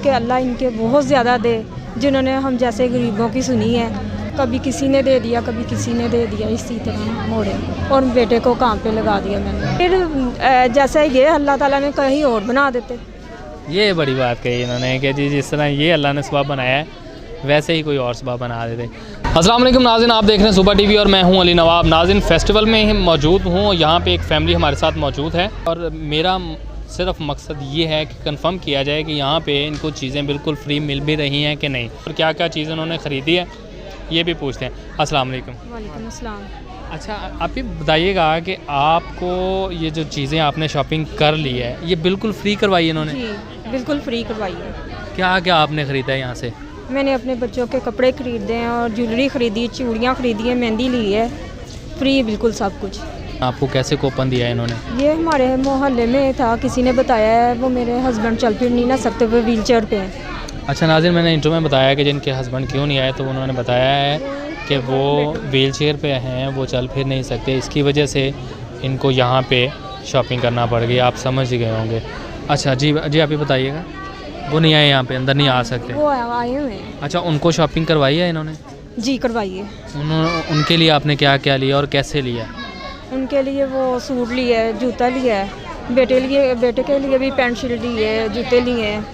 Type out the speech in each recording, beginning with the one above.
कि अल्लाह इनके बहुत ज़्यादा दे, जिन्होंने हम जैसे गरीबों की सुनी है। कभी किसी ने दे दिया, कभी किसी ने दे दिया, इसी तरह मोड़े और बेटे को काम पे लगा दिया मैंने। फिर जैसे ये अल्लाह ताला ने कहीं और बना देते। ये बड़ी बात कही इन्होंने कि जी जिस तरह ये अल्लाह ने सबब बनाया है वैसे ही कोई और सबब बना देते। अस्सलाम वालेकुम नाज़रीन, आप देख रहे हैं सुबह टीवी और मैं हूं अली नवाब। नाज़रीन, फेस्टिवल में ही मौजूद हूं, यहाँ पे एक फ़ैमिली हमारे साथ मौजूद है और मेरा सिर्फ मकसद ये है कि कंफर्म किया जाए कि यहाँ पे इनको चीज़ें बिल्कुल फ्री मिल भी रही हैं कि नहीं और क्या क्या चीज़ें उन्होंने ख़रीदी है ये भी पूछते हैं। अस्सलाम वालेकुम। वालेकुम अस्सलाम। अच्छा, आप ये बताइएगा कि आपको ये जो चीज़ें आपने शॉपिंग कर ली है ये बिल्कुल फ्री करवाई है इन्होंने? जी बिल्कुल फ्री करवाई है। क्या क्या आपने ख़रीदा है यहाँ से? मैंने अपने बच्चों के कपड़े ख़रीदे हैं और ज्वेलरी ख़रीदी, चूड़ियाँ ख़रीदी है, मेहंदी ली है, फ्री बिल्कुल सब कुछ। आपको कैसे कूपन दिया है इन्होंने? ये हमारे मोहल्ले में था, किसी ने बताया है। वो मेरे हस्बैंड चल फिर नहीं ना सकते, वो व्हील चेयर पे हैं। अच्छा नाज़रीन, मैंने इंटरव्यू में बताया कि जिनके हस्बैंड क्यों नहीं आए तो उन्होंने बताया है कि वो व्हील चेयर पे हैं, वो चल फिर नहीं सकते, इसकी वजह से इनको यहाँ पे शॉपिंग करना पड़ गई। आप समझ गए होंगे। अच्छा जी जी, आप ही बताइएगा। वो नहीं आए यहाँ पे, अंदर नहीं आ सकते? वो आए हुए हैं। अच्छा, उनको शॉपिंग करवाई है इन्होंने? जी करवाइए। उनके लिए आपने क्या क्या लिया और कैसे लिया? उनके लिए वो सूट लिया है, जूता लिया है, बेटे के लिए भी पैंट शर्ट ली है, जूते लिए हैं,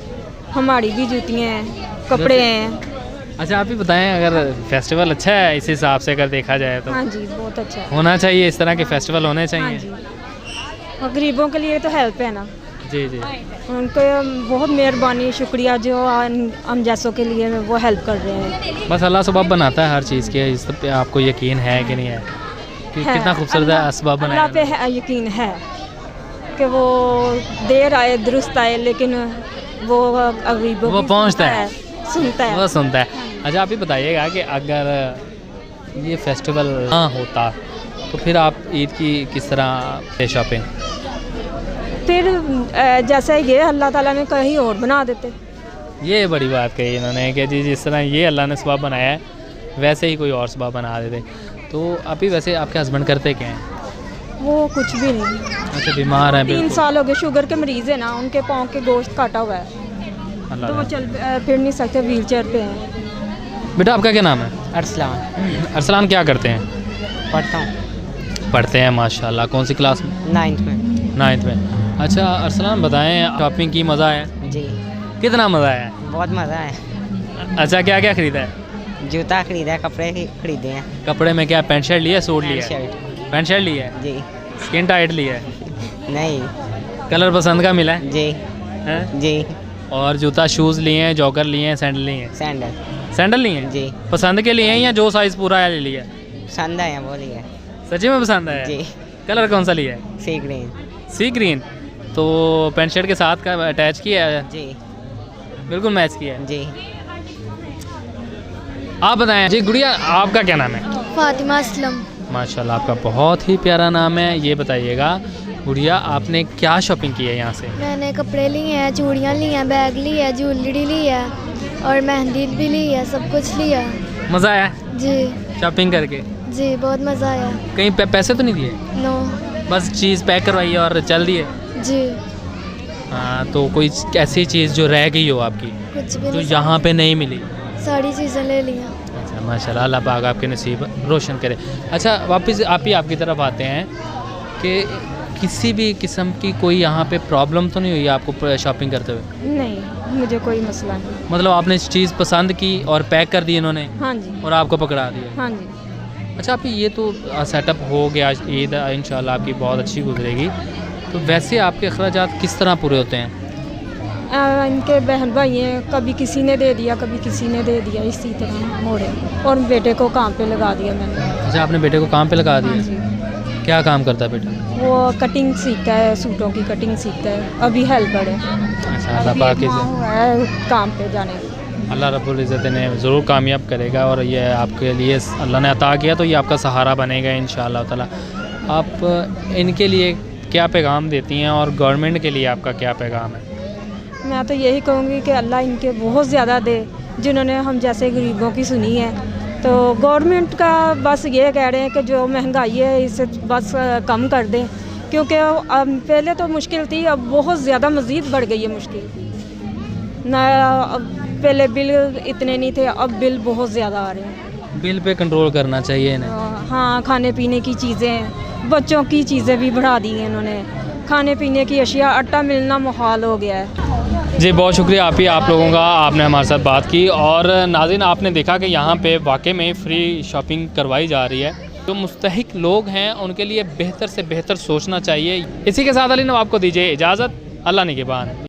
हमारी भी जूतियाँ हैं, कपड़े हैं। अच्छा, आप ही बताएं, अगर फेस्टिवल अच्छा है इस हिसाब से अगर देखा जाए तो? हाँ जी बहुत अच्छा है। होना चाहिए, इस तरह के फेस्टिवल होने हाँ चाहिए। जी, और गरीबों के लिए तो हेल्प है ना। जी जी, उनको बहुत मेहरबानी, शुक्रिया जो हम जैसों के लिए वो हेल्प कर रहे हैं। बस अल्लाह सबब बनाता है हर चीज़ के, इस पे आपको यकीन है कि नहीं है कि कितना खूबसूरत है असबाब बनाया? अल्लाह पे है, यकीन है कि वो देर आए दुरुस्त आए, लेकिन वो गरीबों वो की पहुंचता है, सुनता है। वो सुनता है। अच्छा, आप ही बताइएगा कि अगर ये फेस्टिवल ना होता तो फिर आप ईद की किस तरह शॉपिंग? फिर जैसे ये अल्लाह ताला ने कहीं और बना देते। ये बड़ी बात कही इन्होंने कि जी जिस तरह ये अल्लाह ने सबब बनाया है वैसे ही कोई और सबब बना देते। तो आप ही वैसे आपके हस्बैंड करते क्या हैं? वो कुछ भी नहीं। अच्छा, बीमार हैं? 3 साल हो गए, शुगर के मरीज़ है ना, उनके पाँव के गोश्त काटा हुआ है तो वो चल फिर नहीं सकते, व्हील चेयर पे हैं। बेटा आपका क्या नाम है? अरसलान। अरसलान, क्या करते हैं? पढ़ता हूँ। पढ़ते हैं, माशाल्लाह। कौन सी क्लास में? 9th में। 9th में। अच्छा अरसलान, बताएं, शॉपिंग की मज़ा है? जी कितना मज़ा आया? बहुत मज़ा है। अच्छा, क्या क्या ख़रीदा है? जूता खरीदा है, कपड़े खरीदे हैं। कपड़े में क्या पैंट शर्ट लिया, सूट लिया? शर्ट। पैंट शर्ट लिया है? जी। स्किन टाइट लिया है? नहीं। कलर पसंद का मिला है? जी हैं? जी। और जूता शूज़ लिए हैं, जॉगर लिए हैं, सैंडल लिए हैं? सैंडल लिए हैं? जी। पसंद के लिए हैं या जो साइज़ पूरा है ले लिया? पसंद आया वो लिया। सच्ची में पसंद आया? जी। कलर कौन सा लिया है? सी ग्रीन। सी ग्रीन। तो पैंट शर्ट के साथ का अटैच किया है? जी बिल्कुल मैच किया है। जी। आप बताएं जी, गुड़िया आपका क्या नाम है? फातिमा असलम। माशाल्लाह, आपका बहुत ही प्यारा नाम है। ये बताइएगा गुड़िया, आपने क्या शॉपिंग की है यहाँ से? मैंने कपड़े लिए हैं, चूड़ियाँ ली हैं, बैग ली है, ज्वेलरी ली है और मेहंदी भी ली है, सब कुछ लिया। मज़ा आया जी शॉपिंग करके? जी बहुत मज़ा आया। कहीं पैसे तो नहीं दिए? नो। बस चीज़ पैक करवाई और चल दिए? जी हाँ, तो कोई ऐसी चीज़ जो रह गई हो आपकी कुछ भी जो नहीं, यहाँ पे नहीं मिली? सारी चीज़ें ले लिया। अच्छा माशाल्लाह, अल्लाह पाक आपके नसीब रोशन करे। अच्छा, वापस आप ही आपकी तरफ आते हैं कि किसी भी किस्म की कोई यहाँ पे प्रॉब्लम तो नहीं हुई आपको शॉपिंग करते हुए? नहीं, मुझे कोई मसला नहीं। मतलब आपने चीज़ पसंद की और पैक कर दी इन्होंने हाँ जी और आपको पकड़ा दिया? हाँ जी। अच्छा, आप ये तो सेटअप हो गया, ईद इंशाल्लाह आपकी बहुत अच्छी गुजरेगी, तो वैसे आपके अखराजात किस तरह पूरे होते हैं? इनके बहन भाई हैं, कभी किसी ने दे दिया, कभी किसी ने दे दिया, इसी तरह मोड़े और बेटे को काम पे लगा दिया मैंने। अच्छा, आपने बेटे को काम पे लगा हाँ दिया? जी। क्या काम करता है बेटा? वो कटिंग सीखता है, सूटों की कटिंग सीखता है, अभी हेल्पर है। अच्छा, अल्लाह अभी पाक एक माह हुआ है काम पे जाने की। अल्लाह रब्बुल इज़्ज़त ने ज़रूर कामयाब करेगा और ये आपके लिए अल्लाह ने अता किया तो ये आपका सहारा बनेगा इंशाअल्लाह ताला। आप इनके लिए क्या पैगाम देती हैं और गवर्नमेंट के लिए आपका क्या पैगाम है? मैं तो यही कहूँगी कि अल्लाह इनके बहुत ज़्यादा दे, जिन्होंने हम जैसे गरीबों की सुनी है। तो गवर्नमेंट का बस ये कह रहे हैं कि जो महंगाई है इसे बस कम कर दें, क्योंकि पहले तो मुश्किल थी, अब बहुत ज़्यादा मज़ीद बढ़ गई है मुश्किल। ना पहले बिल इतने नहीं थे, अब बिल बहुत ज़्यादा आ रहे हैं। बिल पे कंट्रोल करना चाहिए इन्हें। हाँ, खाने पीने की चीज़ें, बच्चों की चीज़ें भी बढ़ा दी हैं इन्होंने। खाने पीने की अशिया, आटा मिलना मुहाल हो गया है। जी बहुत शुक्रिया आप लोगों का, आपने हमारे साथ बात की। और नाज़रीन आपने देखा कि यहाँ पे वाकई में फ्री शॉपिंग करवाई जा रही है। जो मुस्तहिक लोग हैं उनके लिए बेहतर से बेहतर सोचना चाहिए। इसी के साथ अली नवाब को दीजिए इजाज़त। अल्लाह निगहबान।